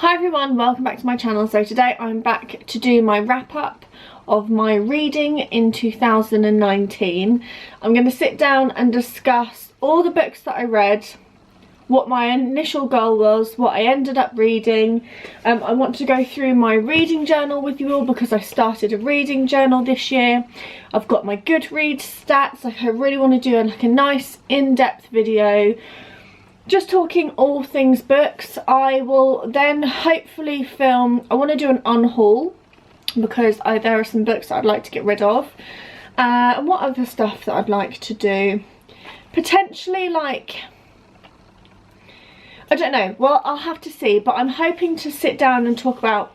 Hi everyone, welcome back to my channel. So today I'm back to do my wrap up of my reading in 2019. I'm going to sit down and discuss all the books that I read, what my initial goal was, what I ended up reading. I want to go through my reading journal with you all because I started a reading journal this year. I've got my Goodreads stats. Like, I really want to do a nice in-depth video just talking all things books. I will then hopefully film, I want to do an unhaul because there are some books that I'd like to get rid of. And what other stuff that I'd like to do? Potentially, like, I don't know, well, I'll have to see, but I'm hoping to sit down and talk about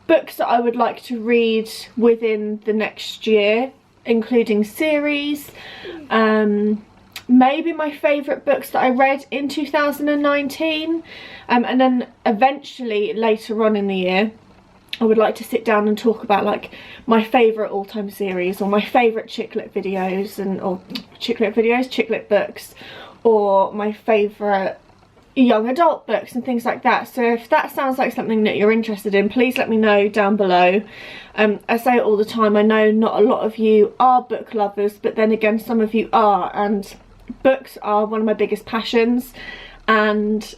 books that I would like to read within the next year, including series, maybe my favourite books that I read in 2019, and then eventually later on in the year I would like to sit down and talk about like my favourite all-time series, or my favourite chick lit videos, chick lit books, or my favourite young adult books and things like that. So if that sounds like something that you're interested in, please let me know down below. I say it all the time, I know not a lot of you are book lovers, but then again some of you are, and books are one of my biggest passions, and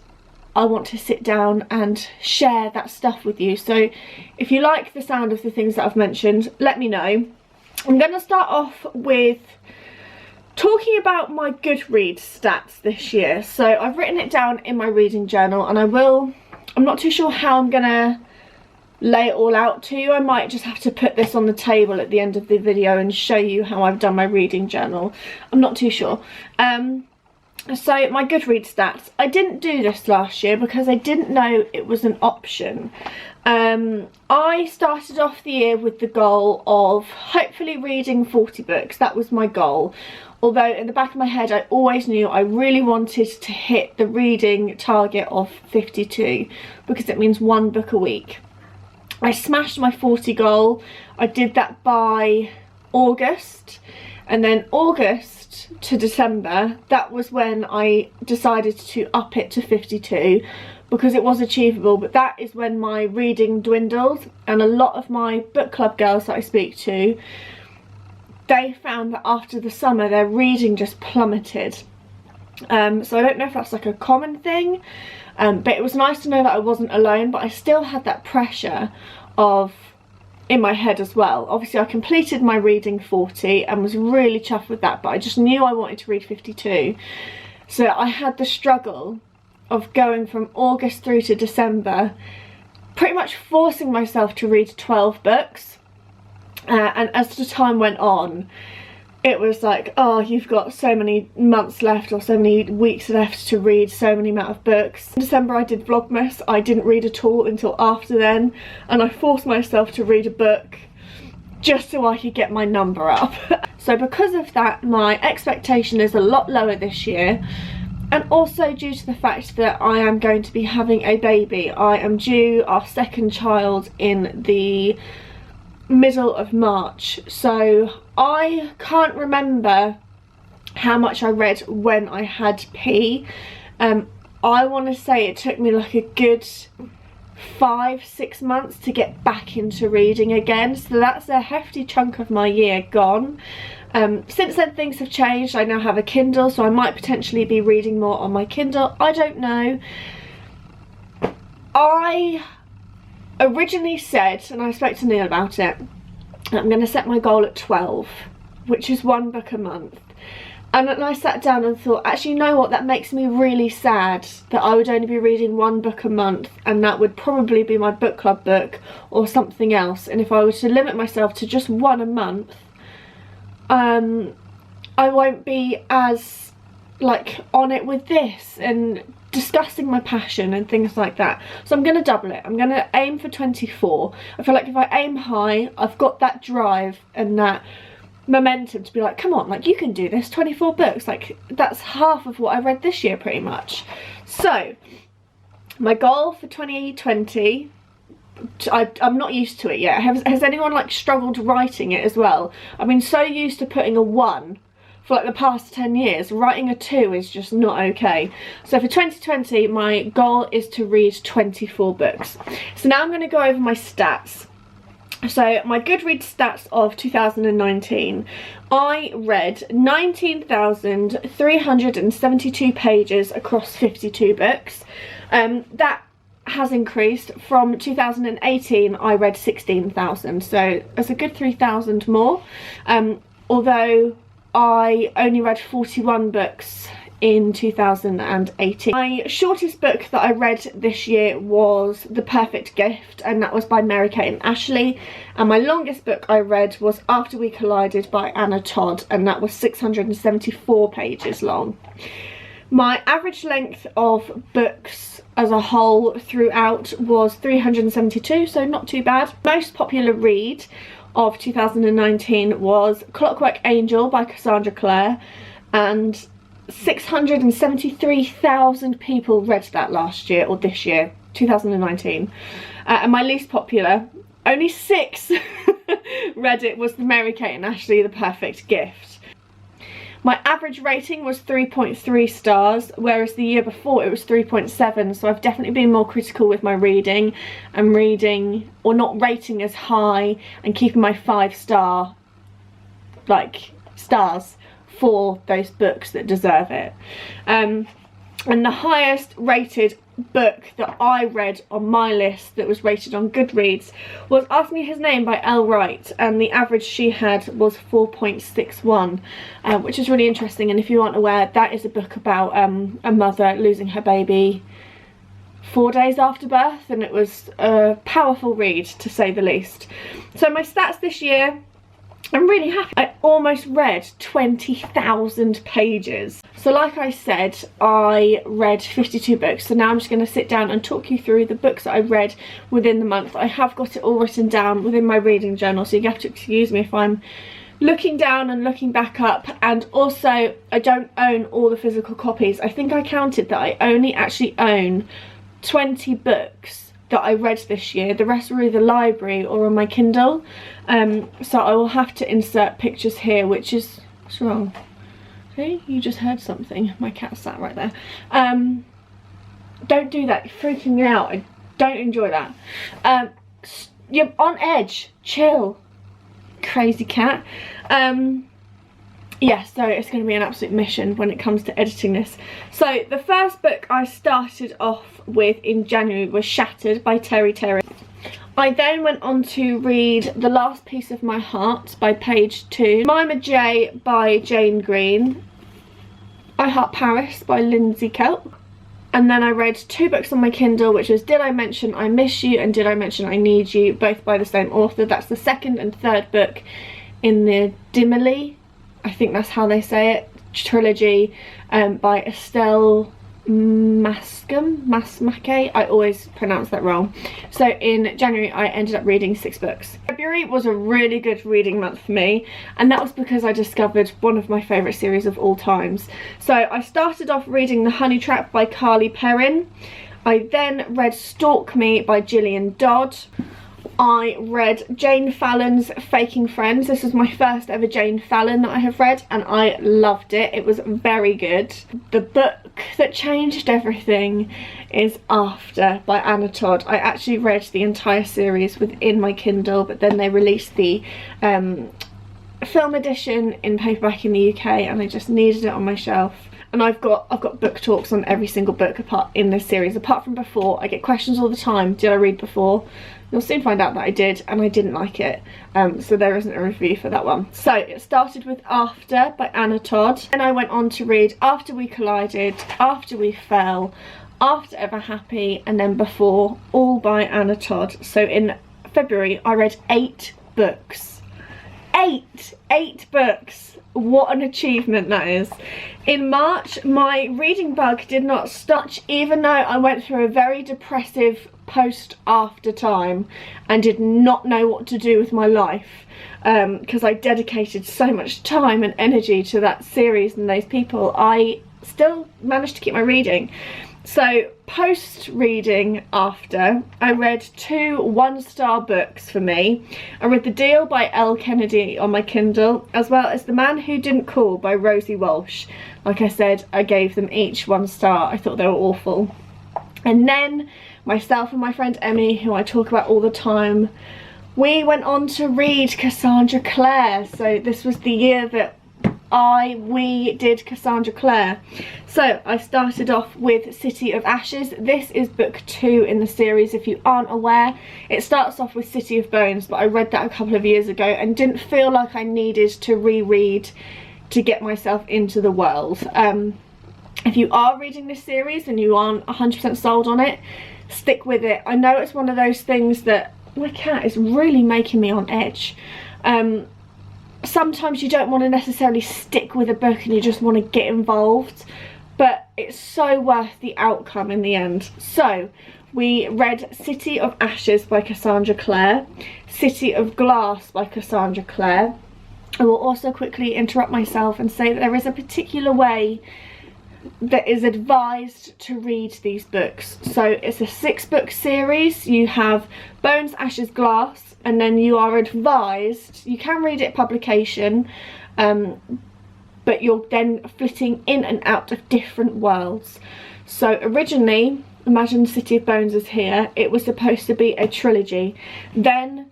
I want to sit down and share that stuff with you. So if you like the sound of the things that I've mentioned, let me know. I'm going to start off with talking about my Goodreads stats this year. So I've written it down in my reading journal, and I'm not too sure how I'm going to lay it all out to you. I might just have to put this on the table at the end of the video and show you how I've done my reading journal. I'm not too sure. So my Goodreads stats, I didn't do this last year because I didn't know it was an option. I started off the year with the goal of hopefully reading 40 books. That was my goal. Although in the back of my head I always knew I really wanted to hit the reading target of 52 because it means one book a week. I smashed my 40 goal. I did that by August, and then August to December, that was when I decided to up it to 52 because it was achievable. But that is when my reading dwindled, and a lot of my book club girls that I speak to, they found that after the summer their reading just plummeted. So I don't know if that's like a common thing, but it was nice to know that I wasn't alone, but I still had that pressure in my head as well. Obviously I completed my reading 40 and was really chuffed with that, but I just knew I wanted to read 52. So I had the struggle of going from August through to December, pretty much forcing myself to read 12 books. And as the time went on, it was like, oh, you've got so many months left or so many weeks left to read so many amount of books. In December I did Vlogmas. I didn't read at all until after then, and I forced myself to read a book just so I could get my number up. So because of that, my expectation is a lot lower this year, and also due to the fact that I am going to be having a baby. I am due our second child in the middle of March, so I can't remember how much I read when I had P. I want to say it took me like a good 5-6 months to get back into reading again, so that's a hefty chunk of my year gone. Since then things have changed. I now have a Kindle, so I might potentially be reading more on my Kindle. I don't know. I originally said, and I spoke to Neil about it, I'm going to set my goal at 12, which is one book a month. And then I sat down and thought, actually, you know what, that makes me really sad that I would only be reading one book a month, and that would probably be my book club book or something else. And if I were to limit myself to just one a month, I won't be as like on it with this and discussing my passion and things like that. So I'm going to double it. I'm going to aim for 24. I feel like if I aim high, I've got that drive and that momentum to be like, come on, like, you can do this. 24 books, like, that's half of what I read this year pretty much. So my goal for 2020, I'm not used to it yet. Has anyone like struggled writing it as well? I've been so used to putting a 1 for like the past 10 years. Writing a 2 is just not okay. So for 2020, my goal is to read 24 books. So now I'm going to go over my stats. So my Goodreads stats of 2019, I read 19,372 pages across 52 books. That has increased. From 2018 I read 16,000, so that's a good 3,000 more, although I only read 41 books in 2018. My shortest book that I read this year was The Perfect Gift, and that was by Mary-Kate and Ashley, and my longest book I read was After We Collided by Anna Todd, and that was 674 pages long. My average length of books as a whole throughout was 372, so not too bad. Most popular read of 2019 was Clockwork Angel by Cassandra Clare, and 673,000 people read that last year, or this year, 2019. And my least popular, only 6 read it, was the Mary-Kate and Ashley The Perfect Gift. My average rating was 3.3 stars, whereas the year before it was 3.7, so I've definitely been more critical with my reading, and reading, or not rating as high, and keeping my 5-star, like, stars for those books that deserve it. And the highest rated book that I read on my list that was rated on Goodreads was Ask Me His Name by Elle Wright, and the average she had was 4.61, which is really interesting. And if you aren't aware, that is a book about a mother losing her baby 4 days after birth, and it was a powerful read, to say the least. So my stats this year, I'm really happy. I almost read 20,000 pages. So like I said, I read 52 books. So now I'm just going to sit down and talk you through the books that I read within the month. I have got it all written down within my reading journal, so you have to excuse me if I'm looking down and looking back up. And also, I don't own all the physical copies. I think I counted that I only actually own 20 books that I read this year. The rest were either library or on my Kindle. So I will have to insert pictures here, which is, what's wrong? Okay, you just heard something. My cat sat right there. Don't do that, you're freaking me out. I don't enjoy that. You're on edge, chill, crazy cat. Yeah, so it's going to be an absolute mission when it comes to editing this. So the first book I started off with in January was Shattered by Terry Terry. I then went on to read The Last Piece of My Heart by Page 2, Mima J by Jane Green, I Heart Paris by Lindsay Kelp, and then I read 2 books on my Kindle, which was Did I Mention I Miss You and Did I Mention I Need You, both by the same author. That's the second and third book in the Dimily, I think that's how they say it, trilogy, by Estelle Masmake. I always pronounce that wrong. So in January I ended up reading 6 books. February was a really good reading month for me, and that was because I discovered one of my favourite series of all times. So I started off reading The Honey Trap by Carly Perrin. I then read Stalk Me by Gillian Dodd. I read Jane Fallon's Faking Friends. This was my first ever Jane Fallon that I have read, and I loved it. It was very good. The book that changed everything is After by Anna Todd. I actually read the entire series within my Kindle, but then they released the film edition in paperback in the UK, and I just needed it on my shelf. And I've got book talks on every single book apart in this series. Apart from Before, I get questions all the time. Did I read Before? You'll soon find out that I did, and I didn't like it. So there isn't a review for that one. So it started with After by Anna Todd. And I went on to read After We Collided, After We Fell, After Ever Happy, and then Before, all by Anna Todd. So in February I read 8 books. 8 books. What an achievement that is. In March, my reading bug did not stop, even though I went through a very depressive post-after time and did not know what to do with my life, because I dedicated so much time and energy to that series and those people. I still managed to keep my reading. So post reading after, I read 2 one-star books for me. I read The Deal by Elle Kennedy on my Kindle, as well as The Man Who Didn't Call by Rosie Walsh. Like I said, I gave them each 1 star. I thought they were awful. And then myself and my friend Emmy, who I talk about all the time, we went on to read Cassandra Clare. So this was the year that we did Cassandra Clare. So I started off with City of Ashes. This is book 2 in the series, if you aren't aware. It starts off with City of Bones, but I read that a couple of years ago and didn't feel like I needed to reread to get myself into the world. If you are reading this series and you aren't 100% sold on it, stick with it. I know it's one of those things that my cat is really making me on edge. Sometimes you don't want to necessarily stick with a book and you just want to get involved, but it's so worth the outcome in the end. So we read City of Ashes by Cassandra Clare, City of Glass by Cassandra Clare. I will also quickly interrupt myself and say that there is a particular way that is advised to read these books. So it's a 6-book series. You have Bones, Ashes, Glass, and then you are advised, you can read it publication, but you're then flitting in and out of different worlds. So originally, imagine City of Bones is here, it was supposed to be a trilogy. Then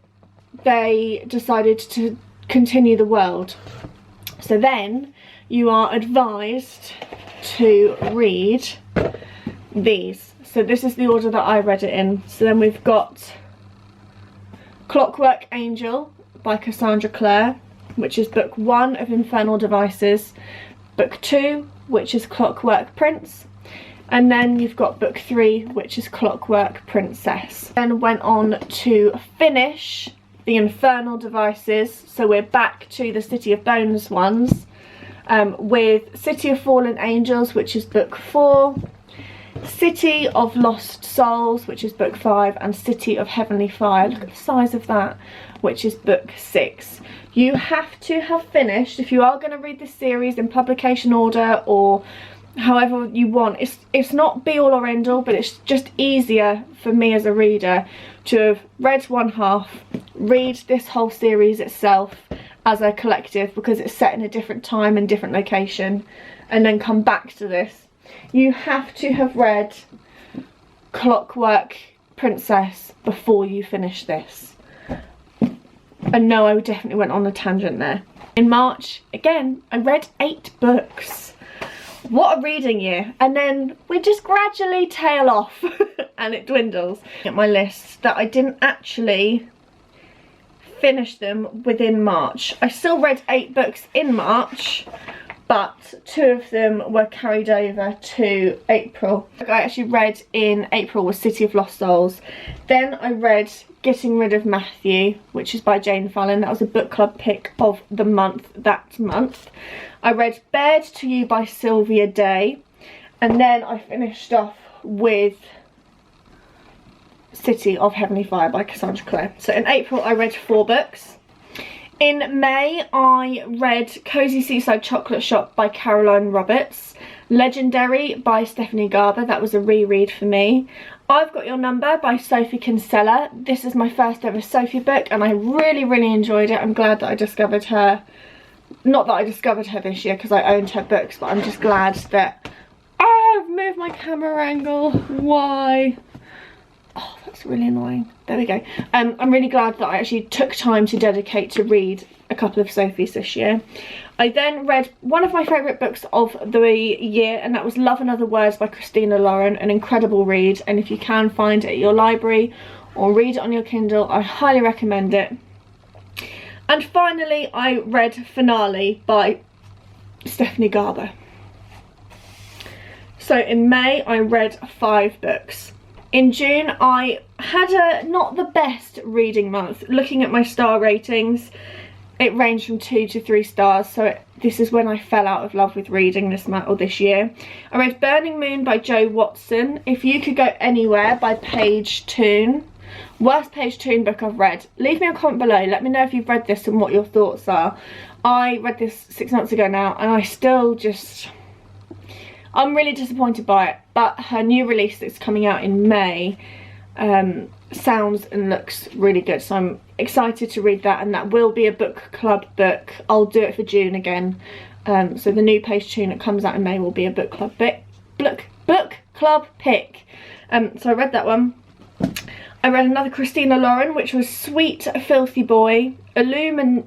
they decided to continue the world. So then you are advised to read these. So this is the order that I read it in. So then we've got Clockwork Angel by Cassandra Clare, which is book 1 of Infernal Devices, book 2, which is Clockwork Prince, and then you've got book 3, which is Clockwork Princess. Then went on to finish the Infernal Devices, so we're back to the City of Bones ones, with City of Fallen Angels, which is book 4, City of Lost Souls, which is book 5, and City of Heavenly Fire, look at the size of that, which is book 6. You have to have finished, if you are going to read this series in publication order or however you want, it's not be all or end all, but it's just easier for me as a reader to have read 1/2, read this whole series itself as a collective, because it's set in a different time and different location, and then come back to this. You have to have read Clockwork Princess before you finish this. And no, I definitely went on a tangent there. In March, again, I read 8 books. What a reading year. And then we just gradually tail off and it dwindles. At my list that I didn't actually finish them within March. I still read 8 books in March, but 2 of them were carried over to April. The book I actually read in April was City of Lost Souls. Then I read Getting Rid of Matthew, which is by Jane Fallon. That was a book club pick of the month that month. I read Bared to You by Sylvia Day. And then I finished off with City of Heavenly Fire by Cassandra Clare. So in April I read 4 books. In May, I read Cozy Seaside Chocolate Shop by Caroline Roberts, Legendary by Stephanie Garber, that was a reread for me. I've Got Your Number by Sophie Kinsella. This is my first ever Sophie book and I really enjoyed it. I'm glad that I discovered her. Not that I discovered her this year because I owned her books, but I'm just glad that... Oh, I've moved my camera angle. Why? Oh, that's really annoying. There we go. I'm really glad that I actually took time to dedicate to read a couple of Sophies this year. I then read one of my favourite books of the year, and that was Love and Other Words by Christina Lauren, an incredible read, and if you can find it at your library or read it on your Kindle, I highly recommend it. And finally, I read Finale by Stephanie Garber. So in May, I read 5 books. In June, I had a not the best reading month. Looking at my star ratings, it ranged from 2 to 3 stars, so this is when I fell out of love with reading this month or this year. I read Burning Moon by Jo Watson, If You Could Go Anywhere by Paige Toon. Worst Paige Toon book I've read. Leave me a comment below, let me know if you've read this and what your thoughts are. I read this 6 months ago now and I still just... I'm really disappointed by it, but her new release that's coming out in May sounds and looks really good, so I'm excited to read that, and that will be a book club book. I'll do it for June again. So the new Page Tune that comes out in May will be a book club book club pick. So I read that one. I read another Christina Lauren, which was Sweet Filthy Boy, Illumini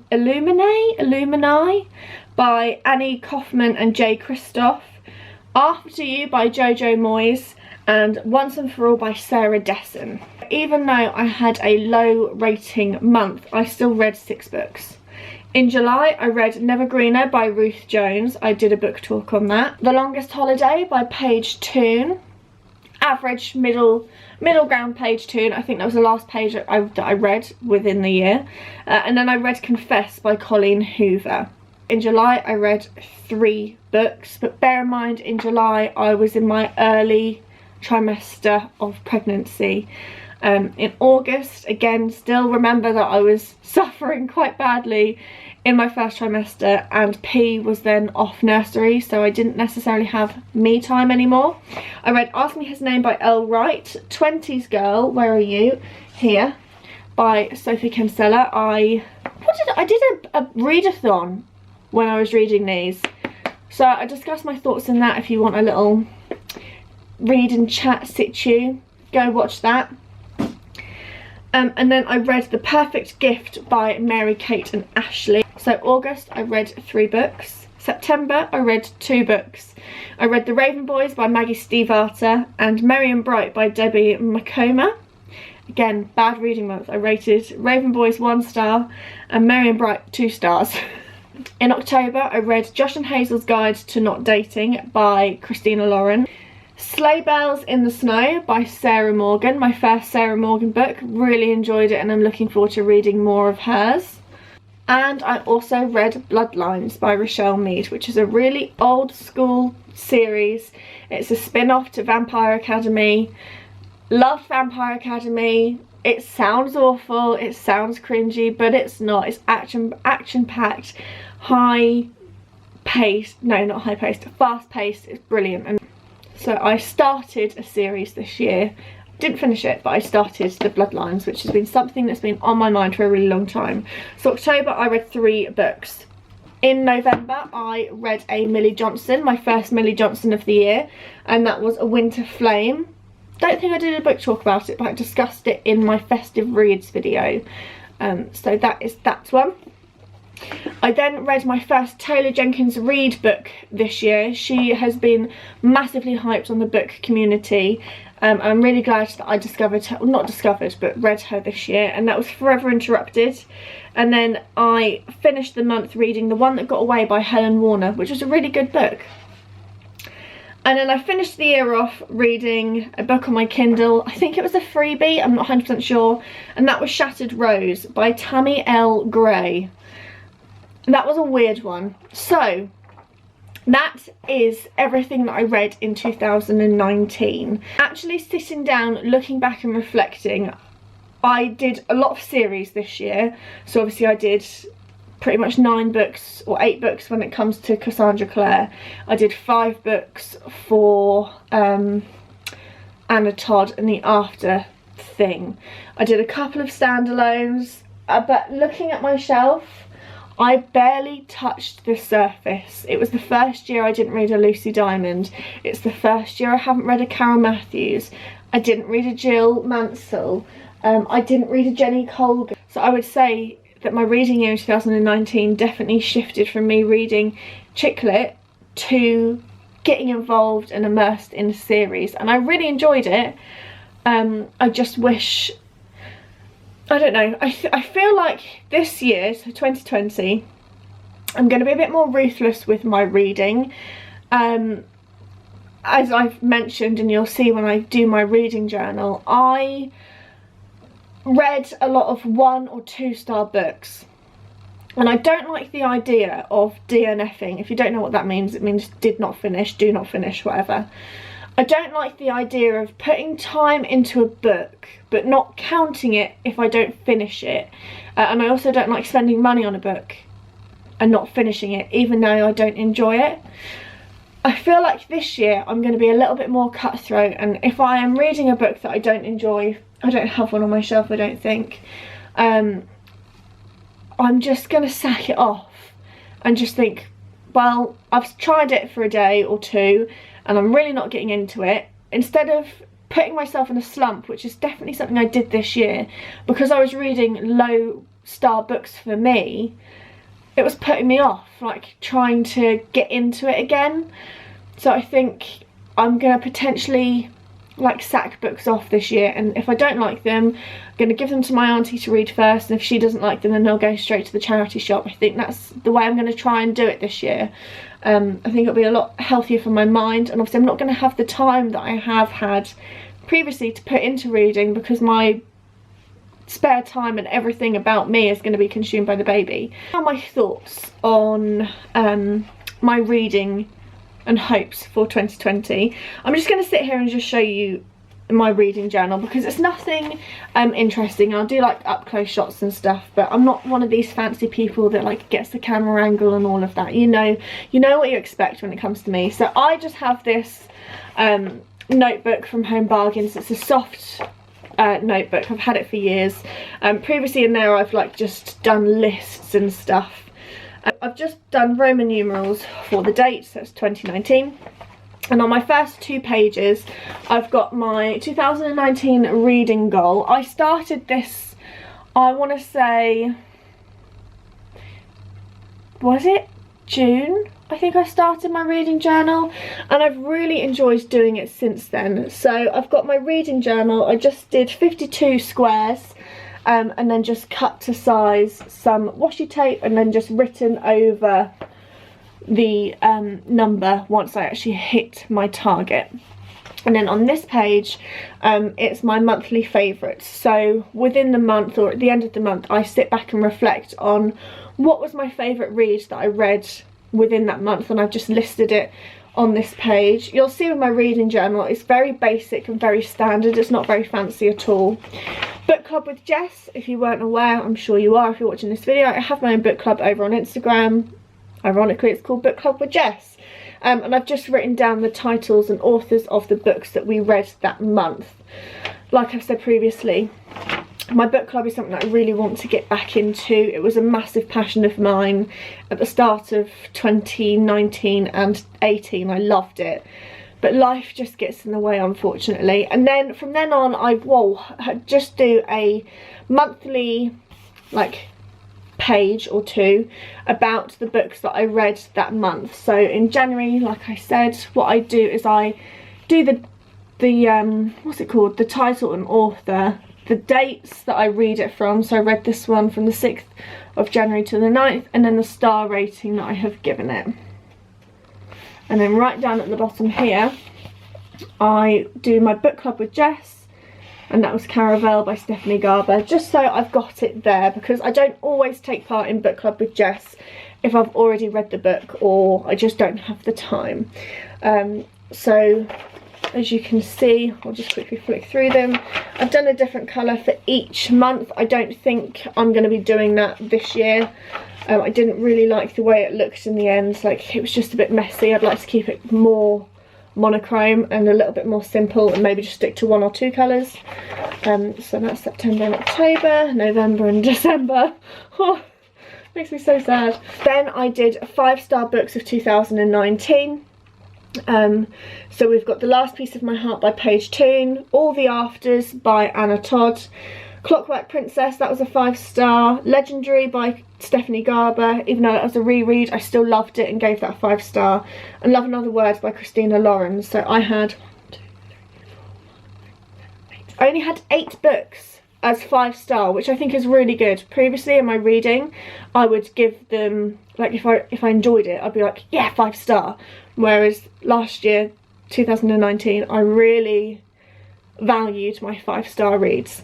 by Annie Kaufman and Jay Kristoff, After You by Jojo Moyes, and Once and For All by Sarah Dessen. Even though I had a low rating month, I still read 6 books. In July, I read Never Greener by Ruth Jones. I did a book talk on that. The Longest Holiday by Page Tune. Average middle ground Page Tune. I think that was the last page that I read within the year. And then I read Confess by Colleen Hoover. In July, I read 3 books, but bear in mind, in July, I was in my early trimester of pregnancy. In August, again, still remember that I was suffering quite badly in my first trimester, and P was then off nursery, so I didn't necessarily have me time anymore. I read Ask Me His Name by Elle Wright, 20s Girl, Where Are You? Here by Sophie Kinsella. I did a readathon when I was reading these, so I discussed my thoughts in that. If you want a little read and chat situ, go watch that. And then I read The Perfect Gift by Mary Kate and Ashley. So August, I read 3 books. September, I read 2 books. I read The Raven Boys by Maggie Stiefvater and Merry and Bright by Debbie Macoma. Again, bad reading month. I rated Raven Boys 1 star and Merry and Bright 2 stars. In October, I read Josh and Hazel's Guide to Not Dating by Christina Lauren. Sleigh Bells in the Snow by Sarah Morgan, my first Sarah Morgan book. Really enjoyed it, and I'm looking forward to reading more of hers. And I also read Bloodlines by Rochelle Mead, which is a really old school series. It's a spin-off to Vampire Academy. Loved Vampire Academy. It sounds awful, it sounds cringy, but it's not. It's action-packed, high-paced, no, not high-paced, fast-paced. It's brilliant. And so I started a series this year. Didn't finish it, but I started the Bloodlines, which has been something that's been on my mind for a really long time. So October, I read 3 books. In November, I read a Millie Johnson, my first Millie Johnson of the year, and that was A Winter Flame. Don't think I did a book talk about it, but I discussed it in my festive reads video. So that is that one. I then read my first Taylor Jenkins Reid book this year. She has been massively hyped on the book community. I'm really glad that I discovered her, well, not discovered, but read her this year, and that was Forever Interrupted. And then I finished the month reading The One That Got Away by Helen Warner, which was a really good book. And then I finished the year off reading a book on my Kindle. I think it was a freebie, I'm not 100% sure, and that was Shattered Rose by Tammy L. Gray. That was a weird one. So that is everything that I read in 2019. Actually sitting down, looking back and reflecting, I did a lot of series this year. So obviously I did pretty much 9 books or 8 books when it comes to Cassandra Clare. I did 5 books for Anna Todd and the After thing. I did a couple of standalones, but looking at my shelf, I barely touched the surface. It was the first year I didn't read a Lucy Diamond. It's the first year I haven't read a Carol Matthews. I didn't read a Jill Mansell. I didn't read a Jenny Colgan. So I would say that my reading year in 2019 definitely shifted from me reading chick lit to getting involved and immersed in a series. And I really enjoyed it. I just wish, I don't know, I feel like this year, so 2020, I'm going to be a bit more ruthless with my reading. As I've mentioned, and you'll see when I do my reading journal, I read a lot of 1 or 2 star books. And I don't like the idea of DNFing. If you don't know what that means, it means did not finish, do not finish, whatever. I don't like the idea of putting time into a book but not counting it if I don't finish it. And I also don't like spending money on a book and not finishing it even though I don't enjoy it. I feel like this year I'm going to be a little bit more cutthroat, and if I am reading a book that I don't enjoy, I don't have one on my shelf, I don't think, I'm just going to sack it off and just think, well, I've tried it for a day or two and I'm really not getting into it. Instead of putting myself in a slump, which is definitely something I did this year, because I was reading low star books for me, it was putting me off, like trying to get into it again. So I think I'm gonna potentially like sack books off this year, and if I don't like them, I'm gonna give them to my auntie to read first, and if she doesn't like them, then they'll go straight to the charity shop. I think that's the way I'm gonna try and do it this year. I think it'll be a lot healthier for my mind, and obviously I'm not gonna have the time that I have had previously to put into reading, because my spare time and everything about me is going to be consumed by the baby. Now my thoughts on my reading and hopes for 2020. I'm just going to sit here and just show you my reading journal, because it's nothing interesting. I'll do like up close shots and stuff, but I'm not one of these fancy people that like gets the camera angle and all of that. You know what you expect when it comes to me. So I just have this notebook from Home Bargains. It's a soft notebook. I've had it for years. Previously in there I've like just done lists and stuff. I've just done Roman numerals for the dates, that's 2019, and on my first 2 pages I've got my 2019 reading goal. I started this, I want to say, was it June? I think I started my reading journal, and I've really enjoyed doing it since then. So I've got my reading journal. I just did 52 squares and then just cut to size some washi tape, and then just written over the number once I actually hit my target. And then on this page it's my monthly favourites. So within the month, or at the end of the month, I sit back and reflect on what was my favourite read that I read within that month, and I've just listed it on this page. You'll see with my reading journal, it's very basic and very standard. It's not very fancy at all. Book club with Jess, if you weren't aware, I'm sure you are if you're watching this video. I have my own book club over on Instagram. Ironically, it's called Book Club with Jess. And I've just written down the titles and authors of the books that we read that month. Like I've said previously, my book club is something that I really want to get back into. It was a massive passion of mine at the start of 2019 and 18. I loved it, but life just gets in the way, unfortunately. And then from then on, I just do a monthly like page or 2 about the books that I read that month. So in January, like I said, what I do is I do the what's it called, the title and author, the dates that I read it from. So I read this one from the 6th of January to the 9th, and then the star rating that I have given it. And then right down at the bottom here, I do my book club with Jess, and that was Caravel by Stephanie Garber, just so I've got it there, because I don't always take part in book club with Jess if I've already read the book or I just don't have the time. So as you can see, I'll just quickly flick through them. I've done a different colour for each month. I don't think I'm going to be doing that this year. I didn't really like the way it looked in the end. Like, it was just a bit messy. I'd like to keep it more monochrome and a little bit more simple, and maybe just stick to 1 or 2 colours. So that's September and October, November and December. Oh, makes me so sad. Then I did 5-star books of 2019. So we've got The Last Piece of My Heart by Paige Toon, All the Afters by Anna Todd, Clockwork Princess, that was a 5-star, Legendary by Stephanie Garber, even though that was a reread, I still loved it and gave that a 5-star, and Love and Other Words by Christina Lauren. So I had I only had 8 books as 5-star, which I think is really good. Previously in my reading, I would give them, like, if I enjoyed it, I'd be like, yeah, 5-star. Whereas last year, 2019, I really valued my 5-star reads.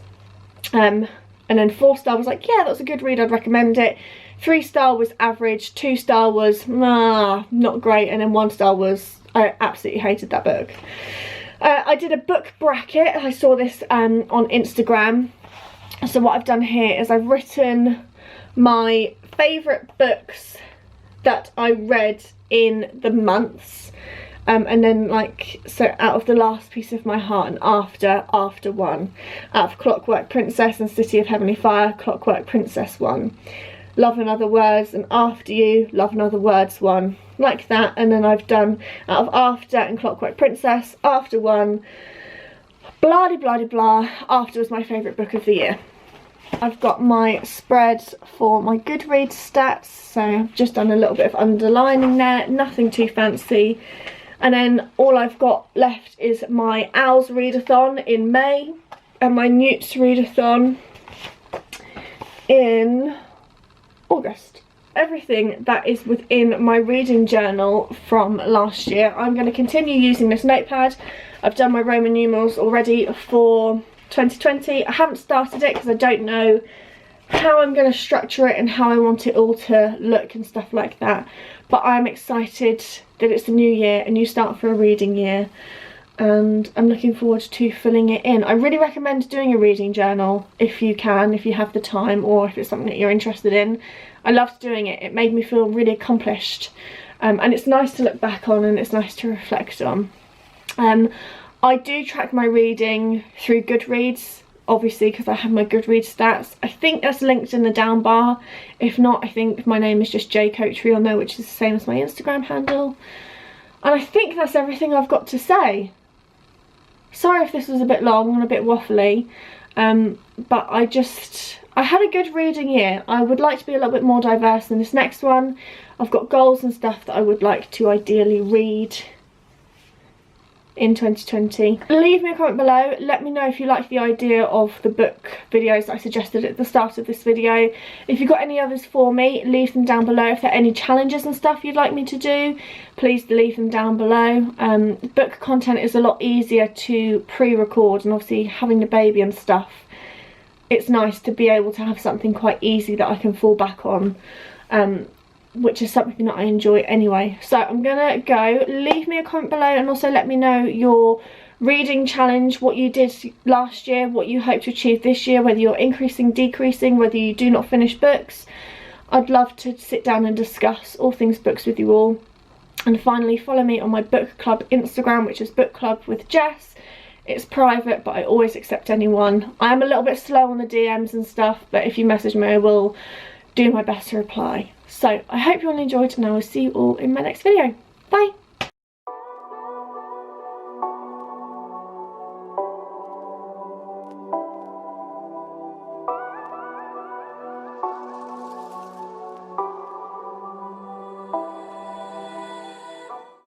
And then 4-star was like, yeah, that's a good read, I'd recommend it. 3-star was average, 2-star was not great, and then 1-star was, I absolutely hated that book. I did a book bracket. I saw this on Instagram. So what I've done here is I've written my favourite books that I read in the months, and then like, so Out of the Last Piece of My Heart and After 1. Out of Clockwork Princess and City of Heavenly Fire, Clockwork Princess 1. Love and Other Words and After You, Love and Other Words 1, like that. And then I've done Out of After and Clockwork Princess, After 1, blah de blah de blah. After was my favourite book of the year. I've got my spread for my Goodreads stats, so I've just done a little bit of underlining there, nothing too fancy. And then all I've got left is my Owls readathon in May and my Newts readathon in August. Everything that is within my reading journal from last year. I'm going to continue using this notepad. I've done my Roman numerals already for 2020. I haven't started it because I don't know how I'm going to structure it and how I want it all to look and stuff like that. But I'm excited that it's a new year, a new start for a reading year, and I'm looking forward to filling it in. I really recommend doing a reading journal if you can, if you have the time, or if it's something that you're interested in. I loved doing it. It made me feel really accomplished, and it's nice to look back on and it's nice to reflect on. I do track my reading through Goodreads, obviously, because I have my Goodreads stats. I think that's linked in the down bar. If not, I think my name is just jcoachery on there, which is the same as my Instagram handle. And I think that's everything I've got to say. Sorry if this was a bit long and a bit waffly, but I had a good reading year. I would like to be a little bit more diverse than this next one. I've got goals and stuff that I would like to ideally read in 2020. Leave me a comment below. Let me know if you like the idea of the book videos that I suggested at the start of this video. If you've got any others for me, leave them down below. If there are any challenges and stuff you'd like me to do, please leave them down below. Book content is a lot easier to pre-record, and obviously having the baby and stuff, it's nice to be able to have something quite easy that I can fall back on, which is something that I enjoy anyway. So I'm gonna go. Leave me a comment below and also let me know your reading challenge, what you did last year, what you hope to achieve this year, whether you're increasing, decreasing, whether you do not finish books. I'd love to sit down and discuss all things books with you all. And finally, follow me on my book club Instagram, which is Book Club with Jess. It's private, but I always accept anyone. I am a little bit slow on the DMs and stuff, but if you message me, I will do my best to reply. So I hope you all enjoyed, and I will see you all in my next video. Bye!